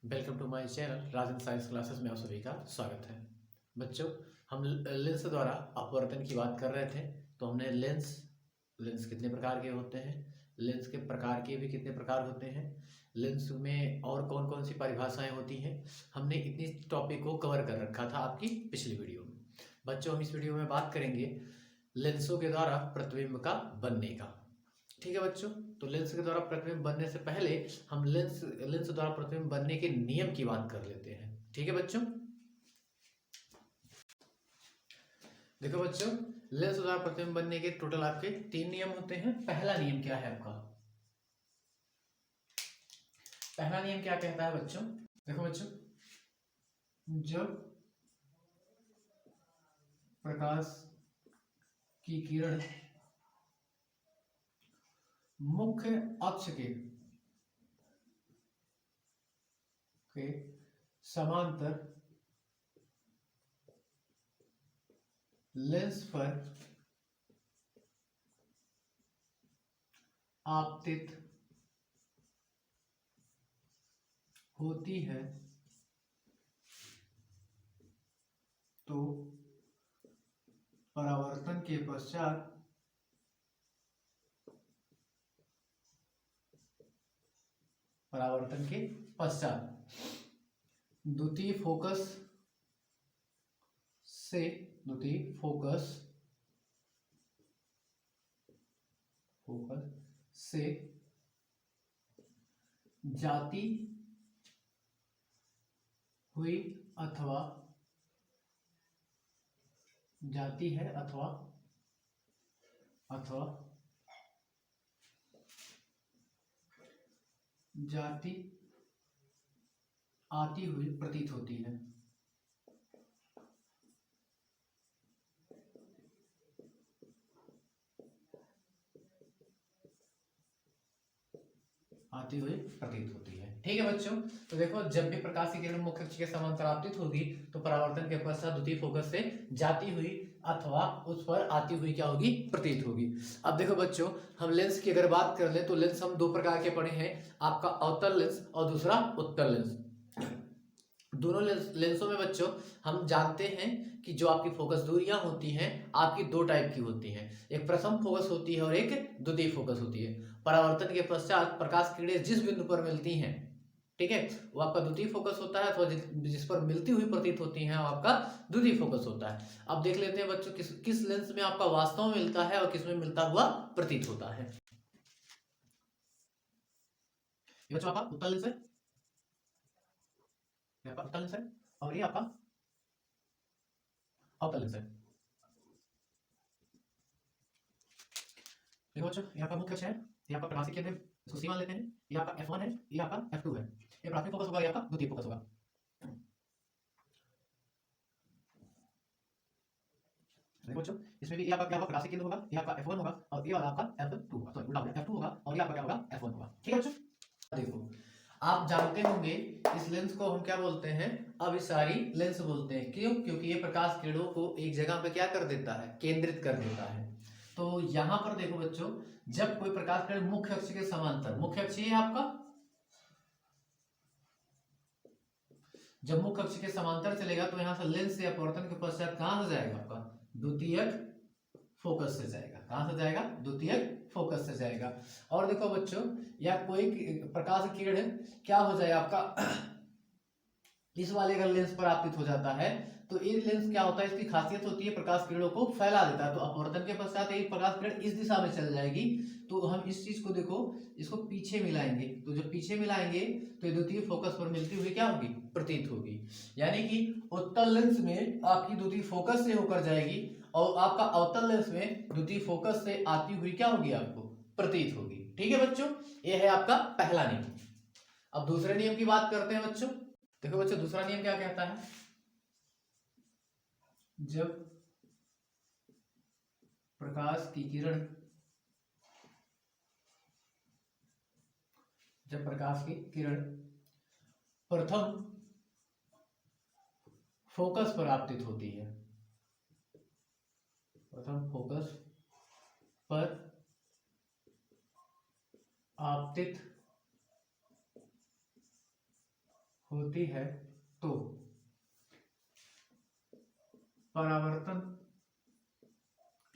Welcome to my channel Rajan science classes में आप सभी का स्वागत है। बच्चों, हम लेंस द्वारा अपवर्तन की बात कर रहे थे। तो हमने लेंस कितने प्रकार के होते हैं, लेंस के प्रकार के भी कितने प्रकार होते हैं, लेंस में और कौन कौन सी परिभाषाएं होती हैं, हमने इतनी टॉपिक को कवर कर रखा था आपकी पिछली वीडियो में। बच्चों, हम इस वीडियो में बात करेंगे लेंसों के द्वारा प्रतिबिंब का बनने का। ठीक है बच्चों, तो लेंस के द्वारा प्रतिबिंब बनने से पहले हम लेंस द्वारा प्रतिबिंब बनने के नियम की बात कर लेते हैं। ठीक है बच्चों, देखो बच्चों, लेंस द्वारा प्रतिबिंब बनने के टोटल आपके 3 नियम होते हैं। पहला नियम क्या है आपका? पहला नियम क्या कहता है बच्चों? देखो बच्चों, जब प्रकाश की किरण मुख्य अक्ष के समांतर लेंस पर आपतित होती है तो परावर्तन के पश्चात द्वितीय फोकस से जाती हुई अथवा जाती है अथवा आती हुई प्रतीत होती है। आती हुई प्रतीत होती है। ठीक है बच्चों, तो देखो, जब भी प्रकाश की किरण मुख्य अक्ष के समांतर आपतित होगी तो परावर्तन के पश्चात द्वितीय फोकस से जाती हुई अथवा उस पर आती हुई क्या होगी? प्रतीत होगी। अब देखो बच्चों, हम लेंस की अगर बात कर ले तो लेंस हम 2 प्रकार के पढ़े हैं, आपका अवतल लेंस और दूसरा उत्तल लेंस। दोनों लेंसों में बच्चों हम जानते हैं कि जो आपकी फोकस दूरियां होती हैं आपकी 2 टाइप की होती हैं, एक प्रथम फोकस होती है और एक द्वितीय फोकस होती है। परावर्तन के पश्चात प्रकाश किरणें जिस बिंदु पर मिलती हैं, ठीक है, वो आपका द्वितीय फोकस होता है, अथवा जिस पर मिलती हुई प्रतीत होती हैं वो आपका द्वितीय फोकस होता है। अब देख लेते हैं बच्चों, किस लेंस में आपका वास्तव में मिलता है और किस में मिलता हुआ प्रतीत होता है। बच्चों, आपका उत्तल लेंस है, आपका उत्तल लेंस है और ये आपका अवतल लेंस है। देखो बच्चों, यहाँ का मुख्य अक्ष है, ये आपका प्रकाशिक केंद्र है, इसको सी मान लेते हैं। ये आपका F1 है, ये आपका F2 है। ये प्राथमिक फोकस होगा, ये आपका द्वितीय फोकस होगा। देखो बच्चों, इसमें भी ये आपका क्या होगा? प्रकाशिक केंद्र होगा, ये आपका F1 होगा और ये वाला आपका F2 होगा, सॉरी उल्टा हो गया, F2 होगा और ये आपका क्या होगा? F1 होगा। ठीक है बच्चों, देखो, आप जानते होंगे इस लेंस को हम क्या बोलते हैं? अभिसारी लेंस बोलते हैं। क्यों? क्योंकि ये प्रकाश किरणों को एक जगह पे क्या कर देता है? केंद्रित कर देता है। तो यहां पर देखो बच्चों, जब कोई प्रकाश किरण मुख्य अक्ष के समांतर, मुख्य अक्ष है आपका, जब मुख्य अक्ष के समांतर चलेगा तो यहां से लेंस से अपवर्तन के पश्चात कहां से जाएगा? आपका द्वितीयक फोकस से जाएगा। कहां से जाएगा? द्वितीयक फोकस से जाएगा। और देखो बच्चों, या कोई प्रकाश किरण क्या हो जाए आपका इस वाले अगर लेंस पर आपतित हो जाता है तो ये लेंस क्या होता है? इसकी खासियत होती है प्रकाश किरणों को फैला देता है। तो अपवर्तन के पश्चात एक प्रकाश किरण इस दिशा में चल जाएगी, तो हम इस चीज को देखो, इसको पीछे मिलाएंगे, तो जब पीछे मिलाएंगे तो द्वितीय फोकस पर मिलती हुई क्या होगी? प्रतीत होगी। यानी कि उत्तल लेंस में आपकी द्वितीय फोकस से होकर जाएगी और आपका अवतल लेंस में द्वितीय फोकस से आती हुई क्या होगी? आपको प्रतीत होगी। ठीक है बच्चों, यह है आपका पहला नियम। अब दूसरे नियम की बात करते हैं बच्चों। देखो बच्चों, दूसरा नियम क्या कहता है? जब प्रकाश की किरण प्रथम फोकस पर आपतित होती है, प्रथम फोकस पर आपतित होती है तो परावर्तन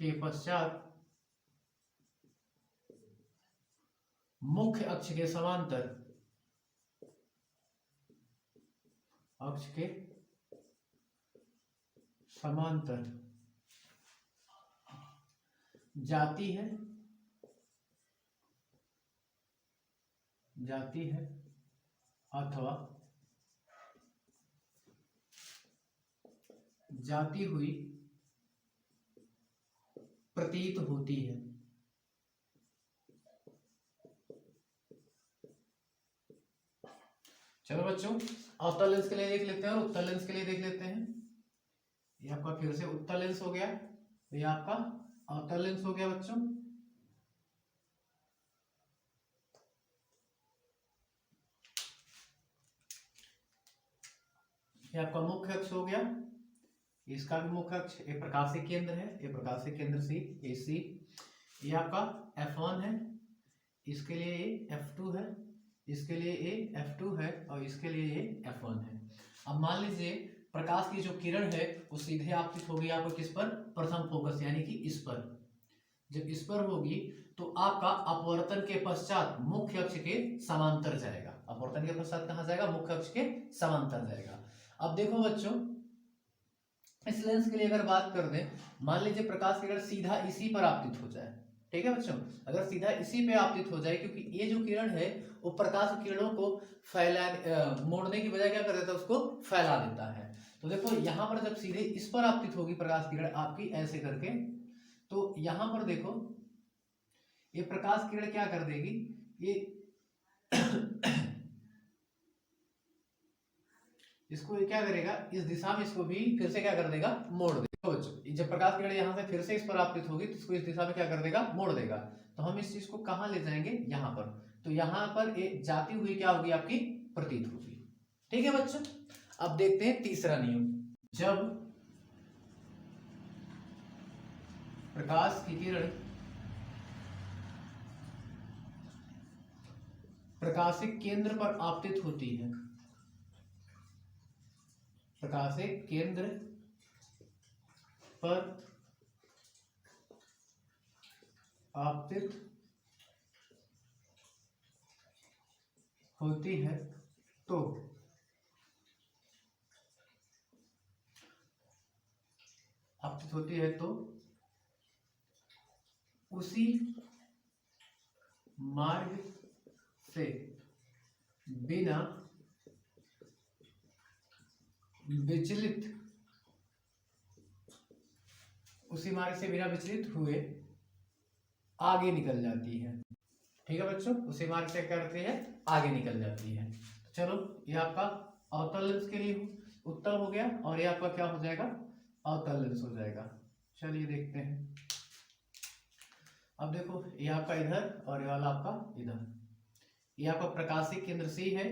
के पश्चात मुख्य अक्ष के समांतर जाती है अथवा जाती हुई प्रतीत होती है। चलो बच्चों, अवतल लेंस के लिए देख लेते हैं और उत्तल लेंस के लिए देख लेते हैं। ये आपका फिर से उत्तल लेंस हो गया, ये आपका अवतल लेंस हो गया बच्चों। ये आपका मुख्य अक्ष हो गया, इसका भी मुख्य अक्ष, ये प्रकाशिक केंद्र है, ये प्रकाशिक केंद्र सी, ये सी। ये आपका F1 है, इसके लिए ये F2 है, इसके लिए ये F2 है और इसके लिए ये F1 है। अब मान लीजिए प्रकाश की जो किरण है वो सीधे आपतित होगी आपको किस पर, प्रथम फोकस यानी कि इस पर। जब इस पर होगी तो आपका अपवर्तन के पश्चात मुख्य अक्ष के समांतर जाएगा। अपवर्तन के पश्चात कहां जाएगा, मुख्य अक्ष के समांतर जाएगा। अब देखो बच्चों, इस लेंस के लिए अगर बात कर दें, मान लीजिए प्रकाश की किरण सीधा इसी पर आपतित हो जाए, ठीक है बच्चों, अगर सीधा इसी पे आपतित हो जाए, क्योंकि ये जो किरण है वो प्रकाश किरणों को मोड़ने की बजाय क्या कर देता है, उसको फैला देता है। तो देखो यहाँ पर जब सीधे इस पर आपतित होगी प्रकाश किरण आपकी ऐसे करके, तो यहां पर देखो ये प्रकाश किरण क्या कर देगी, ये इसको ये क्या करेगा, इस दिशा में इसको भी फिर से क्या कर देगा, मोड़ देगा। बच्चों जब प्रकाश किरण यहाँ से फिर से इस पर आपतित होगी तो इसको इस दिशा में क्या कर देगा, मोड़ देगा। तो हम इस चीज को कहाँ ले जाएंगे, यहाँ पर। तो यहाँ पर एक जाती हुई क्या होगी, आपकी प्रतीत होगी। ठीक है बच्चों, अब देखते हैं तीसरा नियम। जब प्रकाश की किरण प्रकाशिक केंद्र पर आपतित होती है, प्रकाशिक केंद्र पर आपतित होती है तो उसी मार्ग से बिना विचलित हुए आगे निकल जाती है। ठीक है बच्चों, उसी मार्ग से क्या करती है, आगे निकल जाती है। चलो ये आपका अवतल लेंस के लिए उत्तल हो गया और ये आपका क्या हो जाएगा, अवतल लेंस हो जाएगा। चलिए देखते हैं। अब देखो ये आपका इधर और ये वाला आपका इधर, ये आपका प्रकाशिक केंद्र सी है,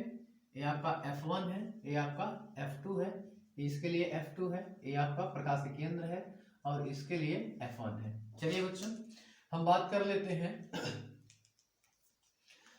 ये आपका F1 है, ये आपका F2 है, इसके लिए F2 है, ये आपका प्रकाशिक केंद्र है और इसके लिए F1 है। चलिए बच्चों हम बात कर लेते हैं।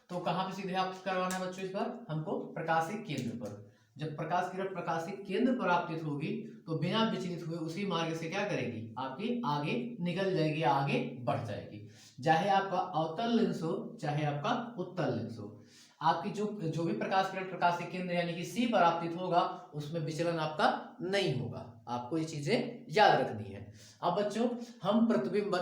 तो कहां पे सीधे आप करवाना है बच्चों, इस बार हमको प्रकाशिक केंद्र पर। जब प्रकाश किरण प्रकाशिक केंद्र पर आपतित होगी तो बिना विचलित हुए उसी मार्ग से क्या करेगी, आपकी आगे निकल जाएगी, आगे बढ़ जाएगी। चाहे आपका अवतल लेंस हो चाहे आपका उत्तल लेंस हो, आपकी जो भी प्रकाश किरण प्रकाशिक केंद्र यानी कि सी पर आपतित होगा उसमें विचलन आपका नहीं होगा। आपको ये चीजें याद रखनी है। अब बच्चों हम प्रतिबिंब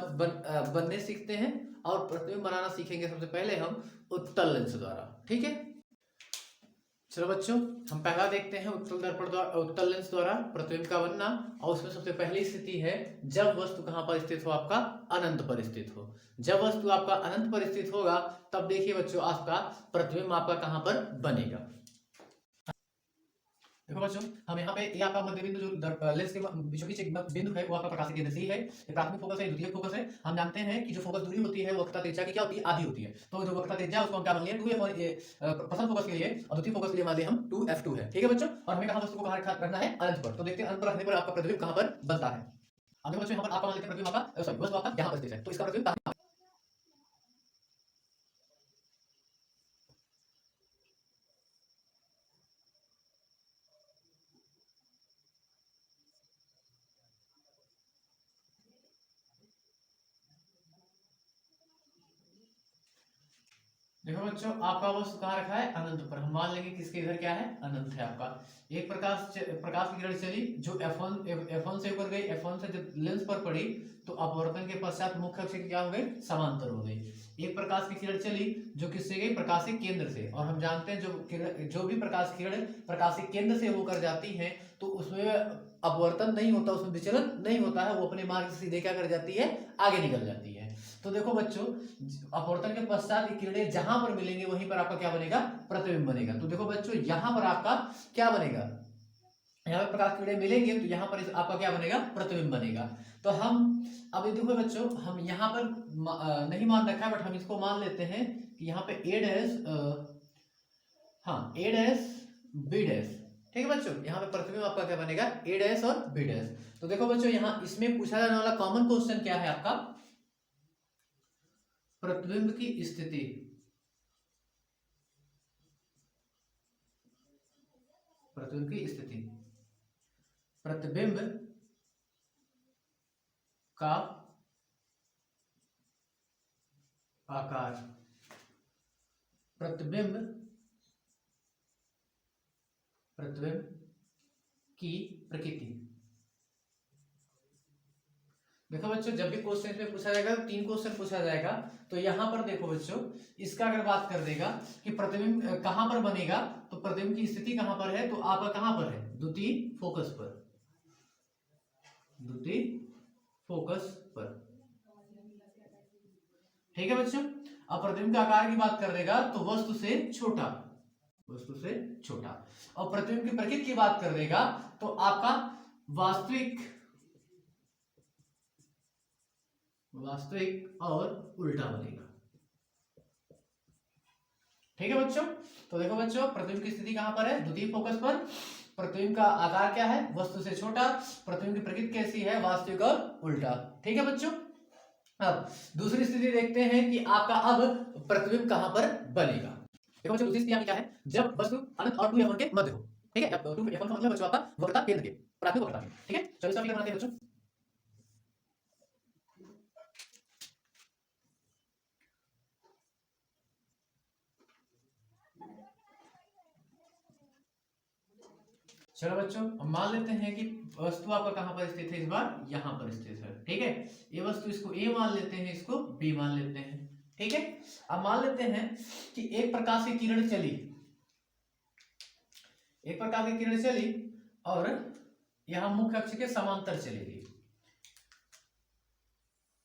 बनने सीखते हैं और प्रतिबिंब बनाना सीखेंगे सबसे पहले हम उत्तल लेंस द्वारा। ठीक है, चलो बच्चों हम पहला देखते हैं उत्तल दर्पण द्वारा, उत्तल लेंस द्वारा प्रतिबिंब का बनना। और उसमें सबसे पहली स्थिति है जब वस्तु कहां पर स्थित हो, आपका अनंत पर स्थित हो। जब वस्तु आपका अनंत पर स्थित होगा तब देखिए बच्चों आपका प्रतिबिंब आपका कहां पर बनेगा। देखो बच्चों हम यहाँ पे ये आपका मध्य बिंदु जो लेंस के बीचों बीच एक बिंदु है वो आपका प्रकाशिक केंद्र सी है, ये प्राथमिक फोकस है, द्वितीयक फोकस है। हम जानते हैं कि जो फोकस दूरी होती है वो वक्रता त्रिज्या की क्या होती है, आधी होती है। तो जो वक्रता त्रिज्या उसको हम क्या मान लिया 2f, ये प्रथम फोकस के लिए, और द्वितीय फोकस के लिए मान लिया हम 2f2 है। ठीक है बच्चों, और हमें कहां वस्तु को कहां रखना है, अनंत पर। तो देखते हैं अनंत पर रखने पर आपका प्रतिबिंब कहां पर बनता है। अब देखो बच्चों यहाँ पर आपका मान लेते हैं प्रतिबिंब आपका सॉरी वस्तु आपका यहाँ पर स्थित है, तो इसका प्रतिबिंब कहां, देखो बच्चों, आपका वस्तु कहाँ रखा है, अनंत पर। हम मान लेंगे किसके इधर क्या है, अनंत है आपका। एक प्रकाश की किरण चली जो F1 से होकर गई, F1 से जब लेंस पर पड़ी तो अपवर्तन के पश्चात मुख्य अक्ष की क्या हो गई, समांतर हो गई। एक प्रकाश की किरण चली जो किससे गई, प्रकाशिक केंद्र से, और हम जानते हैं जो भी प्रकाश किरण प्रकाशिक केंद्र से होकर जाती है तो उसमें अपवर्तन नहीं होता, उसमें विचलन नहीं होता है, वो अपने मार्ग से सीधे क्या कर जाती है, आगे निकल जाती है। तो देखो बच्चों, अपवर्तन के पश्चात किरणें जहां पर मिलेंगे वहीं पर आपका क्या बनेगा, प्रतिबिंब बनेगा। तो देखो बच्चों, यहां पर आपका क्या बनेगा, यहाँ पर प्रकाश किरणें मिलेंगे तो यहाँ पर आपका क्या बनेगा, प्रतिबिंब बनेगा। तो हम अब ये देखो बच्चों, हम यहाँ पर नहीं मान रखा है, बट हम इसको मान लेते हैं कि यहाँ पे ए डैश, हाँ ए डैश बी डैश, ठीक है बच्चों। यहाँ पे प्रतिबिंब आपका क्या बनेगा, ए डैश और बी डैश। तो देखो बच्चों, यहाँ इसमें पूछा जाने वाला कॉमन क्वेश्चन क्या है आपका, प्रतिबिंब की स्थिति, प्रतिबिंब की स्थिति, प्रतिबिंब का आकार, प्रतिबिंब की प्रकृति। देखो बच्चों, जब भी क्वेश्चन में पूछा जाएगा, 3 क्वेश्चन पूछा जाएगा, तो यहां पर देखो बच्चों, इसका अगर बात कर देगा कि प्रतिबिंब कहां पर बनेगा, तो प्रतिबिंब की स्थिति कहां पर है, तो आपका कहां पर है, द्वितीय फोकस पर, द्वितीय फोकस पर, ठीक है बच्चों। अब प्रतिबिंब के आकार की बात कर देगा तो वस्तु से छोटा, वस्तु से छोटा। और प्रतिबिंब की प्रकृति की बात कर देगा तो आपका वास्तविक, वास्तविक और उल्टा बनेगा, ठीक है बच्चों। तो देखो बच्चों, प्रतिबिंब की स्थिति कहां पर है, द्वितीय फोकस पर, प्रतिबिंब का आकार क्या है, वस्तु से छोटा, प्रतिबिंब की प्रकृति कैसी है, वास्तविक और उल्टा, ठीक है बच्चों। अब दूसरी स्थिति देखते हैं कि आपका अब प्रतिबिंब कहां पर बनेगा। देखो बच्चों, दूसरी स्थिति क्या है, जब वस्तु अनंत और 2f1 के मध्य हो, ठीक है। जब 2f1 का मतलब बच्चों आपका वक्रता केंद्र के, प्राथमिक वक्रता के, ठीक है। चलो इसका फिगर बनाते हैं बच्चों। चलो बच्चों, अब मान लेते हैं कि वस्तु आपका कहां पर स्थित है, इस बार यहां पर स्थित है, ठीक है। ये वस्तु, इसको ए मान लेते हैं, इसको बी मान लेते हैं, ठीक है। अब मान लेते हैं कि एक प्रकाश की किरण चली, एक प्रकाश की किरण चली और यहां मुख्य अक्ष के समांतर चलेगी,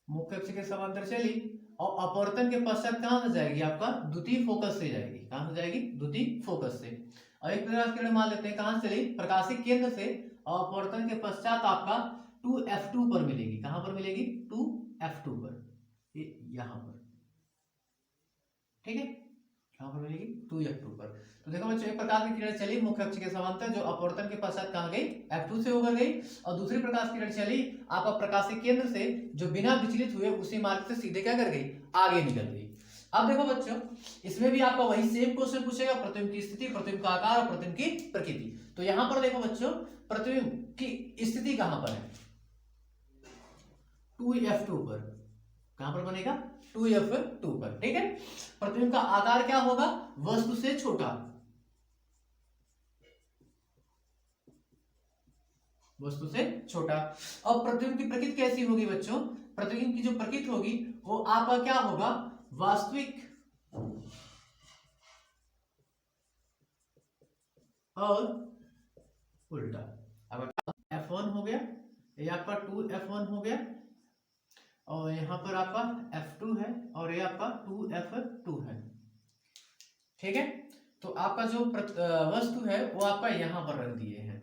मुख्य अक्ष के समांतर चली और अपवर्तन के पश्चात कहां से जाएगी, आपका द्वितीय फोकस से जाएगी, कहां से जाएगी, द्वितीय फोकस से। और एक प्रकाश किरण मान लेते हैं, कहां से चली, प्रकाशिक केंद्र से, और अपवर्तन के पश्चात आपका 2f2 पर मिलेगी, कहां पर मिलेगी, 2f2 पर, यहां पर, ठीक है, कहां पर मिलेगी, 2f2 पर। तो देखो बच्चों, एक प्रकाश की किरण चली मुख्य अक्ष के समांतर, जो अपवर्तन के पश्चात कहां गई, f2 से होकर गई, और दूसरी प्रकाश की किरण चली आपका प्रकाशिक केंद्र से, जो बिना विचलित हुए उसी मार्ग से सीधे क्या कर गई, आगे निकल गई। अब देखो बच्चों, इसमें भी आपका वही सेम क्वेश्चन पूछेगा, प्रतिबिंब की स्थिति, प्रतिबिंब का आकार और प्रतिबिंब की प्रकृति। तो यहां पर देखो बच्चों, प्रतिबिंब की स्थिति कहां पर है, 2f2 पर, कहां पर बनेगा, 2f2 पर, ठीक है। प्रतिबिंब का आकार क्या होगा, वस्तु से छोटा, वस्तु से छोटा। और प्रतिबिंब की प्रकृति कैसी होगी बच्चों, प्रतिबिंब की जो प्रकृति होगी वो आपका क्या होगा, वास्तविक और उल्टा। अब f1 हो गया, ये आपका 2f1 हो गया, और यहां पर आपका f2 है, और ये आपका 2f2 है, ठीक है। तो आपका जो वस्तु है वो आपका यहां पर रख दिए हैं,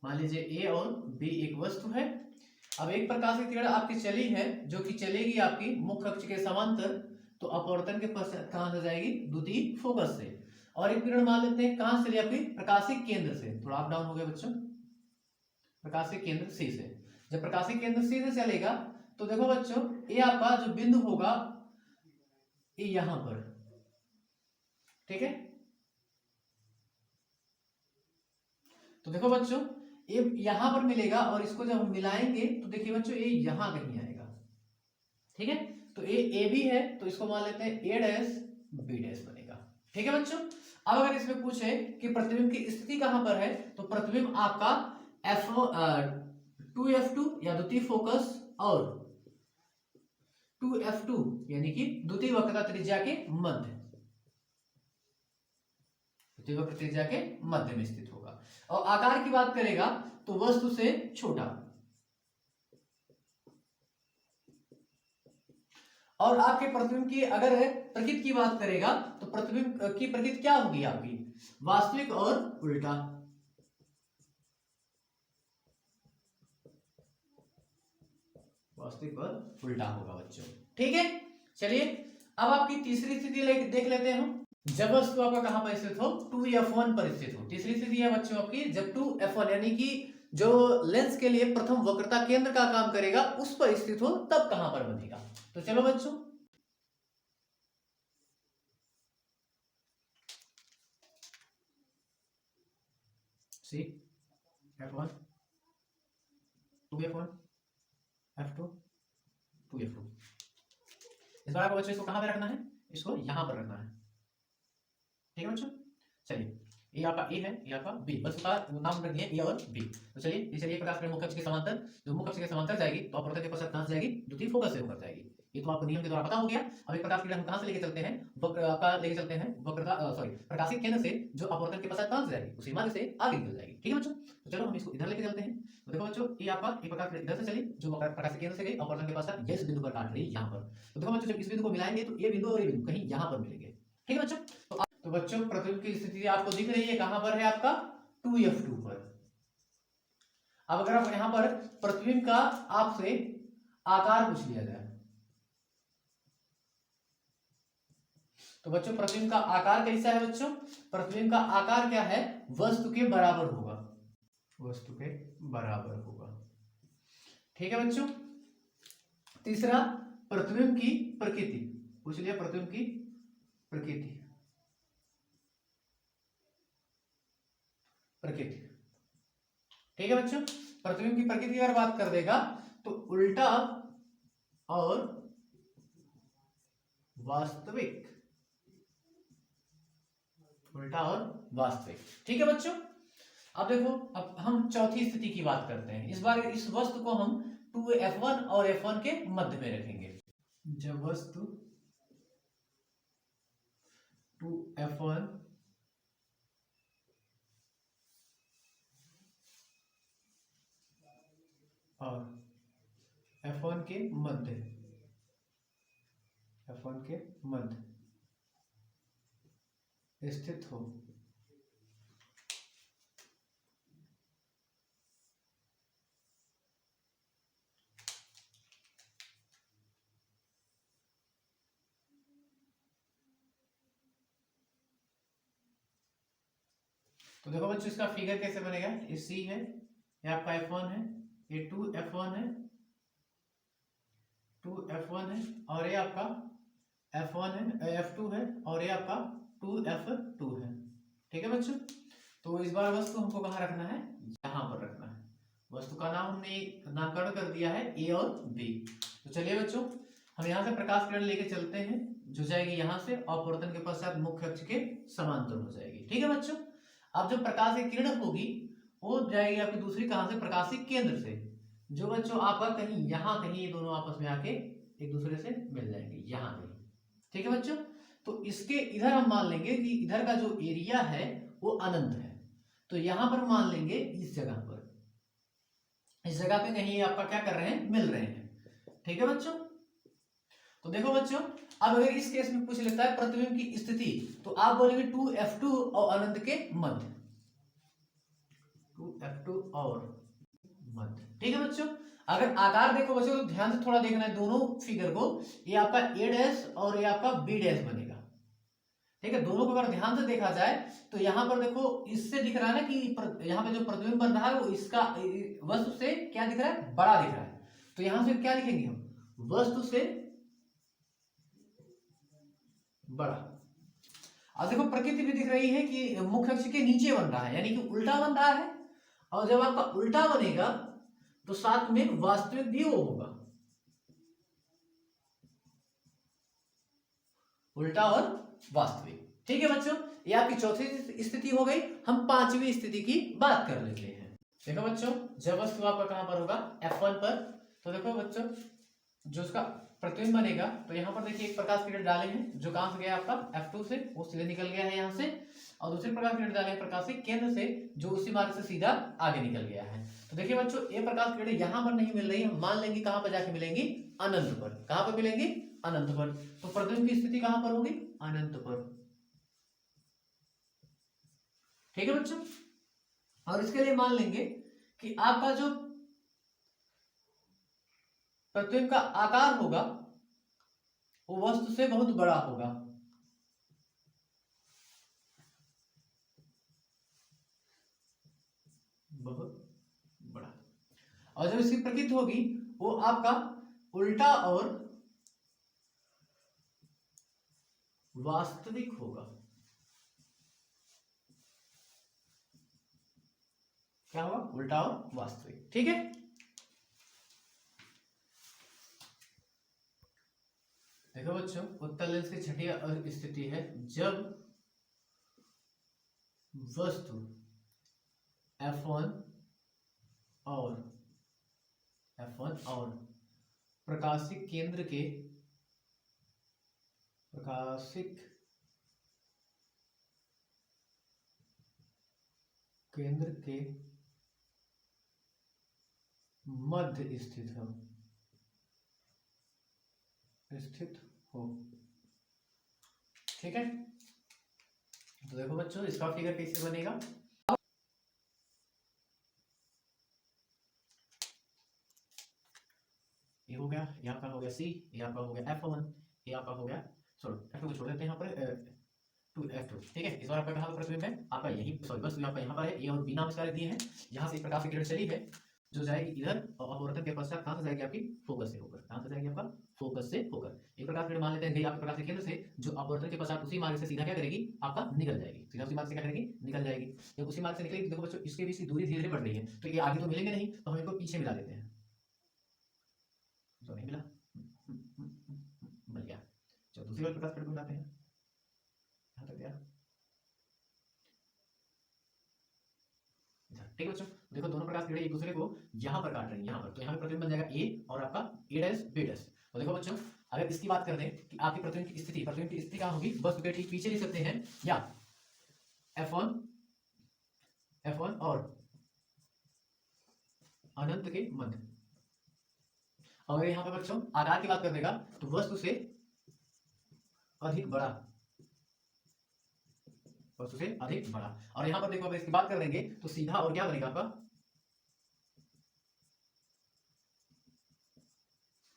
मान लीजिए ए और बी एक वस्तु है। अब एक प्रकाश की किरण आपकी चली है, जो कि चलेगी आपकी मुख्य अक्ष के समांतर, तो अपवर्तन के पश्चात कहां से जाएगी, द्वितीय फोकस से। और एक किरण मान लेते हैं कहां से चली, आपकी प्रकाशिक केंद्र से, थोड़ा अप डाउन हो गया बच्चों, प्रकाशिक केंद्र सी से। जब प्रकाशिक केंद्र सी से चलेगा तो देखो बच्चों, ये आपका जो बिंदु होगा ये यहां पर, ठीक है। तो देखो बच्चों, ये यहां पर मिलेगा, और इसको जब हम मिलाएंगे तो देखिए बच्चों, ये यहां कहीं आएगा, ठीक है। तो ए बी है, तो इसको मान लेते हैं ए डैश बी डैश बनेगा। ठीक है बच्चों। अब अगर इसमें पूछे कि प्रतिबिंब की स्थिति कहां पर है, तो प्रतिबिंब आपका F2F2 या द्वितीय फोकस और 2F2 यानी कि द्वितीय वक्रता त्रिज्या के मध्य, द्वितीय वक्र त्रिज्या के मध्य में स्थित होगा। और आकार की बात करेगा तो वस्तु से छोटा। और आपके प्रतिबिंब की अगर प्रकृति की बात करेगा तो प्रतिबिंब की प्रकृति क्या होगी आपकी, वास्तविक और उल्टा। वास्तविक और उल्टा होगा बच्चों। ठीक है, चलिए अब आपकी तीसरी स्थिति देख लेते हैं हम। जब वस्तु आपका कहां पर स्थित हो, 2F1 पर स्थित हो। तीसरी स्थिति है बच्चों आपकी जब 2F1 यानी कि जो लेंस के लिए प्रथम वक्रता केंद्र का काम करेगा उस पर स्थित हो, तब कहां पर बनेगा। तो चलो बच्चों, सी F1 2F1 F2 2F2। इस बार आपको बच्चों इसको कहां पे रखना है, इसको यहां पर रखना है। ठीक है बच्चों, चलिए ये आपका ए है, ये आपका बी, बस उसका नाम रख दिए ए और बी। तो चलिए प्रकाश किरण मुख्य अक्ष के समांतर, जो मुख्य अक्ष के समांतर जाएगी तो अपवर्तक के पश्चात कहां से जाएगी, द्वितीय फोकस से होकर जाएगी। ये तो आपको नियम के द्वारा पता हो गया। अब एक प्रकाश किरण हम कहां से लेके चलते हैं, आपका लेके चलते हैं वक्रता प्रकाशित केंद्र से, जो अपवर्तन के पश्चात कहां से जाएगी, उसी मार्ग से आगे निकल जाएगी। ठीक है बच्चों, तो चलो हम इसको इधर लेके चलते हैं। तो देखो बच्चों, ये आपका एक प्रकाश किरण इधर से चली, जो प्रकाशित केंद्र से गई अपवर्तन के पश्चात इस बिंदु पर काट रही है यहाँ पर। तो देखो बच्चों, जब इस बिंदु को मिलाएंगे तो ये बिंदु और ये बिंदु कहीं यहाँ पर मिलेंगे। ठीक है बच्चों। तो बच्चों प्रतिबिंब की स्थिति आपको दिख रही है, कहां पर है आपका 2F2 पर। अब अगर आप यहां पर प्रतिबिंब का आपसे आकार पूछ लिया जाए, तो बच्चों प्रतिबिंब का आकार कैसा है बच्चों, प्रतिबिंब का आकार क्या है, वस्तु के बराबर होगा, वस्तु के बराबर होगा। ठीक है बच्चों। तीसरा, प्रतिबिंब की प्रकृति पूछ लिया, प्रतिबिंब की प्रकृति प्रकृति। ठीक है बच्चों, प्रतिबिंब की प्रकृति अगर बात कर देगा तो उल्टा और वास्तविक, उल्टा और वास्तविक। ठीक है बच्चों। अब देखो, अब हम चौथी स्थिति की बात करते हैं। इस बार इस वस्तु को हम 2F1 और F1 के मध्य में रखेंगे। जब वस्तु 2F1 और F1 के मध्य, F1 के मध्य स्थित हो, तो देखो बच्चों इसका फिगर कैसे बनेगा। ये C है, ये आपका F1 है, ये 2F1 है, 2F1 है, और ये आपका F1 है, F2 है, और ये आपका 2F2 है। ठीक है बच्चों। तो इस बार वस्तु हमको कहाँ रखना है, यहाँ पर रखना है। वस्तु का नाम हमने नामकरण कर दिया है ए और बी। तो चलिए बच्चों, हम यहाँ से प्रकाश किरण लेके चलते हैं, जो जाएगी यहाँ से अपवर्तन के पश्चात मुख्य अक्ष के समांतर हो जाएगी। ठीक है बच्चों। अब जो प्रकाश की किरण होगी वो जाएगी आपकी दूसरी कहां से, प्रकाशिक केंद्र से, जो बच्चों आपका कहीं यहाँ, कहीं ये दोनों आपस में आके एक दूसरे से मिल जाएंगे यहाँ कहीं। ठीक है बच्चों। तो इसके इधर हम मान लेंगे कि इधर का जो एरिया है वो अनंत है, तो यहां पर मान लेंगे इस जगह पर, इस जगह पे कहीं आपका क्या कर रहे हैं, मिल रहे हैं। ठीक है बच्चों। तो देखो बच्चों, अब अगर इस केस में पूछ लेता है प्रतिबिंब की स्थिति, तो आप बोलेंगे 2F2 और अनंत के मध्य, 2F2 और मध्य। ठीक है बच्चों। अगर आकार देखो बच्चों तो ध्यान से थोड़ा देखना है दोनों फिगर को, ये आपका A डैश और ये आपका B डैश बनेगा। ठीक है, दोनों को अगर ध्यान से देखा जाए तो यहां पर देखो इससे दिख रहा है ना कि यहाँ पे जो प्रतिबिंब बन रहा है वो इसका वस्तु से क्या दिख रहा है, बड़ा दिख रहा है। तो यहां से क्या लिखेंगे हम, वस्तु से बड़ा। अब देखो प्रकृति भी दिख रही है कि मुख्य अक्ष के नीचे बन रहा है, यानी कि उल्टा बन रहा है। और जब आपका उल्टा बनेगा तो साथ में वास्तविक भी वो होगा, उल्टा और वास्तविक। ठीक है बच्चों, ये आपकी चौथी स्थिति हो गई। हम पांचवी स्थिति की बात कर लेते हैं। देखो बच्चों, जब वस्तु आपका कहां पर होगा, F1 पर, तो देखो बच्चों जो उसका प्रतिबिंब बनेगा, तो यहाँ पर देखिए एक प्रकाश किरण डाले हैं जो कहां से गया आपका F2 से, वो सीधे निकल गया है यहाँ से, और दूसरे प्रकाश किरण डाले हैं प्रकाश के केंद्र से जो उसी मार्ग से सीधा आगे निकल गया है। तो देखिए बच्चों, ये प्रकाश किरण यहाँ पर नहीं मिल रही है, मान लेंगे कहां पर जाके मिलेंगी, अनंत पर। कहां पर मिलेंगी, अनंत पर। तो प्रतिबिंब की स्थिति कहां पर होगी, अनंत पर। ठीक है बच्चों, और इसके लिए मान लेंगे कि आपका जो प्रतिबिंब का आकार होगा वो वस्तु से बहुत बड़ा होगा। बहुत बड़ा। और जब इसकी प्रकृति होगी वो आपका उल्टा और वास्तविक होगा। क्या होगा, उल्टा और वास्तविक। ठीक है, देखो बच्चों, उत्तल लेंस की छठी स्थिति है जब वस्तु F1 और प्रकाशिक केंद्र के मध्य स्थित हो। ठीक है, तो देखो बच्चों इसका फिगर कैसे बनेगा। ये हो गया, ये आपका हो गया C, ये आपका हो गया F1, ये आपका हो गया, छोड़ो F2 को छोड़ देते हैं यहाँ पर, F2। ठीक है, इस बार आपका कहाँ पर प्रतिबिंब है, आपका यही, सॉरी वस्तु आपका यहाँ पर है, ये और B नाम इसका दिए हैं। यहाँ से एक प्रकाश की किरण चली है जो जाएगी इधर, और अपवर्तन के पश्चात कहां से जाएगी, आपकी फोकस से होकर। कहां से जाएगी, आपका फोकस से होकर। एक प्रकाश किरण मान लेते हैं गई आपके प्रकाश के केंद्र से, जो अपवर्तन के पश्चात उसी मार्ग से सीधा क्या करेगी, आपका निकल जाएगी। सीधा उसी मार्ग से क्या करेगी, निकल जाएगी। जब उसी मार्ग से निकलेगी, देखो बच्चों इसके बीच की दूरी धीरे धीरे बढ़ रही है, तो ये आगे तो मिलेंगे नहीं, तो हम इनको पीछे मिला देते हैं। तो नहीं मिला, मिल गया। चलो दूसरी बार प्रकाश किरण को मिलाते हैं, यहां तक गया। ठीक है बच्चों, देखो दोनों प्रकाश किरणें एक दूसरे को यहाँ पर काट रही हैं, यहाँ पर, तो यहाँ पे प्रतिबिंब बन जाएगा A और आपका A', B'। तो देखो बच्चों, अगर इसकी बात कर दें कि आपकी प्रतिबिंब की स्थिति कहाँ होगी, बस के ठीक पीछे लिख सकते हैं, या F1 और अनंत के मध्य। अगर यहाँ पे बच्चों आकार की बात कर देगा तो वस्तु से अधिक बड़ा, वस्तु से अधिक बड़ा। और यहां पर देखो अगर इसकी बात कर देंगे तो सीधा और क्या बनेगा आपका,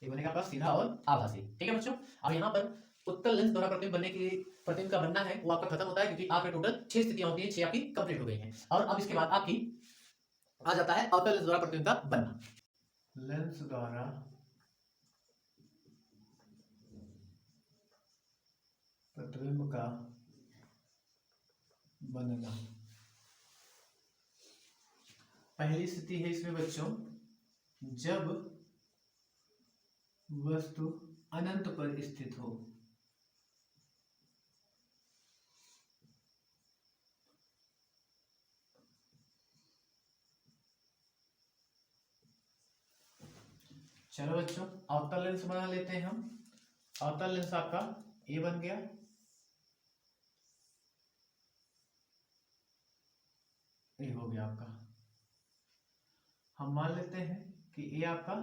ये बनेगा आपका सीधा और आभासी। ठीक है बच्चों, अब यहाँ पर उत्तल लेंस द्वारा प्रतिबिंब बनने की, प्रतिबिंब का बनना है वो आपका खत्म होता है, क्योंकि आपके टोटल 6 स्थितियां होती हैं, 6 आपकी कंप्लीट हो गई हैं। और अब इसके बाद आपकी आ जाता है अवतल लेंस द्वारा प्रतिबिंब का बनना। लेंस द्वारा प्रतिबिंब का बनना, पहली स्थिति है इसमें बच्चों जब वस्तु अनंत पर स्थित हो। चलो बच्चों, अवतल लेंस बना लेते हैं हम। अवतल लेंस आपका ये बन गया, ये हो गया आपका। हम मान लेते हैं कि ये आपका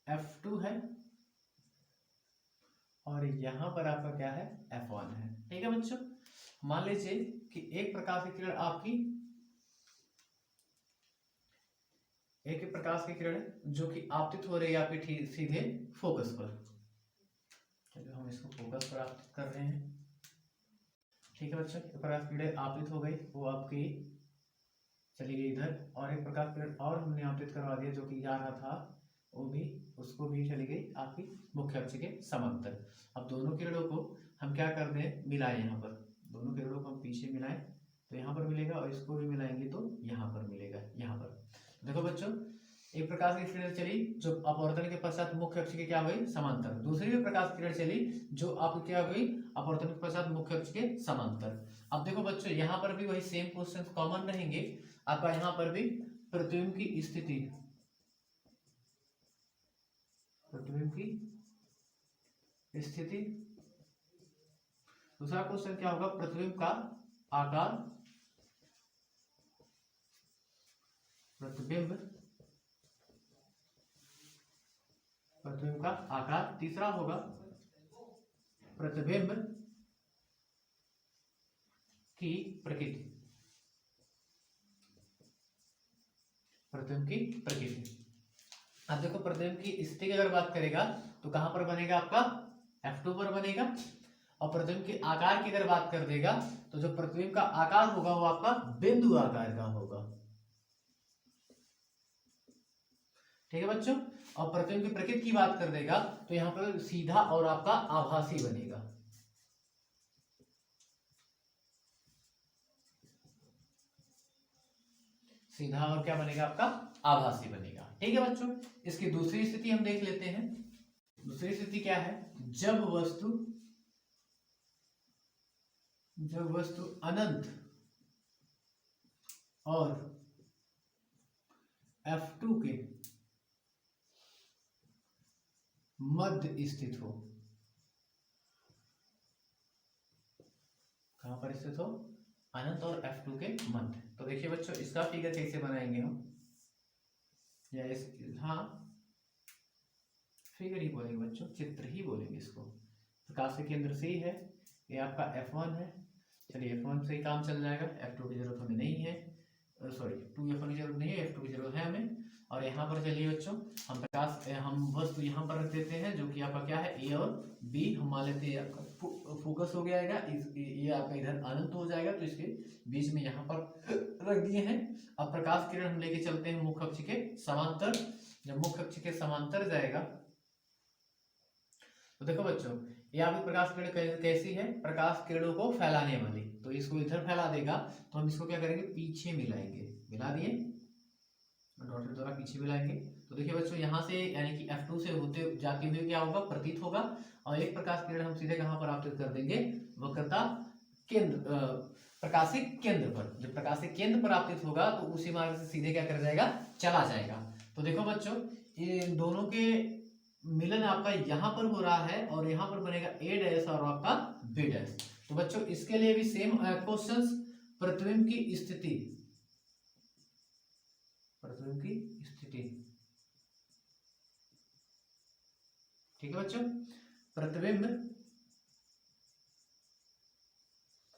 F2 है और यहां पर आपका क्या है, F1 है। ठीक है बच्चों, मान लीजिए कि एक प्रकाश की किरण आपकी, एक प्रकाश की किरण जो कि आपतित हो रही है आपकी सीधे फोकस पर। चलिए हम इसको फोकस पर आपतित कर रहे हैं। ठीक है बच्चों, एक प्रकाश की किरण आपतित हो गई, वो आपकी चली गई इधर, और एक प्रकाश किरण और हमने आपतित करवा दिया जो कि जा रहा था, वो भी, उसको भी चली गई आपकी मुख्य अक्ष के समांतर। अब दोनों किरणों को हम क्या कर दें, मिलाएं। यहाँ पर दोनों किरणों को हम पीछे मिलाएं तो यहाँ पर मिलेगा, और इसको भी मिलाएंगे तो यहाँ पर मिलेगा। यहाँ पर देखो बच्चों, एक प्रकाश की किरण चली जो अपवर्तन के पश्चात मुख्य अक्ष के क्या हुई समांतर, दूसरी भी प्रकाश किरण चली जो आपकी क्या हुई अपवर्तन के पश्चात मुख्य अक्ष के समांतर। अब देखो बच्चों यहाँ पर भी वही सेम क्वेश्चन कॉमन रहेंगे आपका, यहाँ पर भी प्रतिबिंब की स्थिति, प्रतिबिंब की स्थिति। दूसरा क्वेश्चन क्या होगा, प्रतिबिंब का आकार, प्रतिबिंब का आकार। तीसरा होगा प्रतिबिंब की प्रकृति, प्रतिबिंब की प्रकृति। अब देखो प्रतिबिंब की स्थिति की अगर बात करेगा तो कहां पर बनेगा आपका F2 पर बनेगा, और प्रतिबिंब के आकार की अगर बात कर देगा तो जो प्रतिबिंब का आकार होगा वो आपका बिंदु आकार का होगा। ठीक है बच्चों, और प्रतिबिंब की प्रकृति की बात कर देगा तो यहां पर सीधा और आपका आभासी बनेगा। सीधा और क्या बनेगा आपका आभासी बनेगा। ठीक है बच्चों, इसकी दूसरी स्थिति हम देख लेते हैं। दूसरी स्थिति क्या है, जब वस्तु अनंत और F2 के मध्य स्थित हो। कहां पर स्थित हो, अनंत और F2 के मध्य। तो देखिए बच्चों इसका फिगर कैसे बनाएंगे हम, या हाँ फिगर ही बोलेंगे बच्चों, चित्र ही बोलेंगे इसको। प्रकाश के केंद्र से ही है, ये आपका F1 है। चलिए F1 से ही काम चल जाएगा, F2 की जरूरत हमें नहीं है, सॉरी 2F1 की जरूरत नहीं है, F2 की जरूरत है हमें। और यहाँ पर चलिए बच्चों हम वस्तु यहाँ पर रख देते हैं जो कि आपका क्या है A और B, हम मान लेते हैं फोकस हो गया है, ये आपका इधर अनंत हो जाएगा तो इसके बीच में यहाँ पर रख दिए हैं। अब प्रकाश किरण हम लेके चलते हैं मुख्य अक्ष के समांतर। जब मुख्य अक्ष के समांतर जाएगा तो देखो बच्चों ये आपकी प्रकाश किरण कैसी है, प्रकाश किरणों को फैलाने वाली, तो इसको इधर फैला देगा तो हम इसको क्या करेंगे पीछे मिलाएंगे, मिला दिए डॉटेड द्वारा पीछे मिलाएंगे। तो देखिए बच्चों यहाँ से यानी कि F2 से होते जाते हुए क्या होगा प्रतीत होगा, और एक प्रकाश किरण हम सीधे कहां पर आपतित कर देंगे, वक्रता केंद्र प्रकाशिक केंद्र पर। जब प्रकाशिक केंद्र पर आपतित होगा तो उसी मार्ग से सीधे क्या कर जाएगा, चला जाएगा। तो देखो बच्चों इन दोनों के मिलन आपका यहाँ पर हो रहा है और यहाँ पर बनेगा A' और आपका B'। तो बच्चों इसके लिए भी सेम क्वेश्चंस, प्रतिबिंब की स्थिति, प्रतिबिंब की स्थिति। ठीक है बच्चों, प्रतिबिंब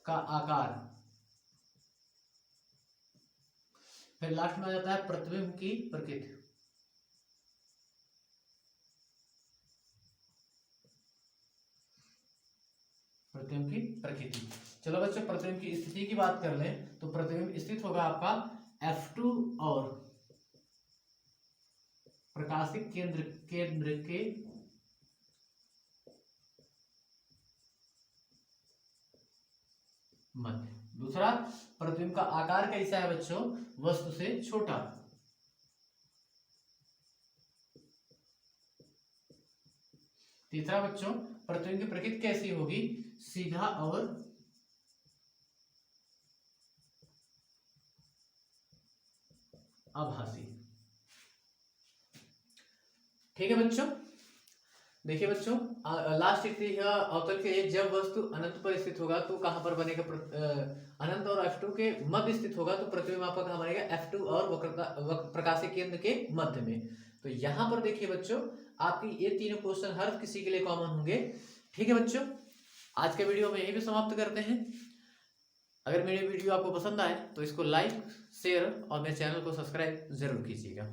का आकार, फिर लास्ट में आ जाता है प्रतिबिंब की प्रकृति। प्रतिबिंब की प्रकृति। चलो बच्चों प्रतिबिंब की स्थिति की बात कर लें तो प्रतिबिंब स्थित होगा आपका F2 और प्रकाशिक केंद्र के मध्य। दूसरा प्रतिबिंब का आकार कैसा है बच्चों, वस्तु से छोटा। तीसरा बच्चों प्रतिबिंब की प्रकृति कैसी होगी, सीधा और आभासी। ठीक है बच्चों, देखिए बच्चों लास्ट स्थिति है अवतल के, जब वस्तु अनंत पर स्थित होगा तो कहां पर बनेगा, अनंत और F2 के मध्य स्थित होगा तो प्रतिबिंब आपका कहां बनेगा, F2 और प्रकाशिक केंद्र के मध्य में। तो यहां पर देखिए बच्चों आपकी ये तीनों क्वेश्चन हर किसी के लिए कॉमन होंगे। ठीक है बच्चों, आज के वीडियो में यही भी समाप्त करते हैं। अगर मेरी वीडियो आपको पसंद आए तो इसको लाइक शेयर और मेरे चैनल को सब्सक्राइब जरूर कीजिएगा।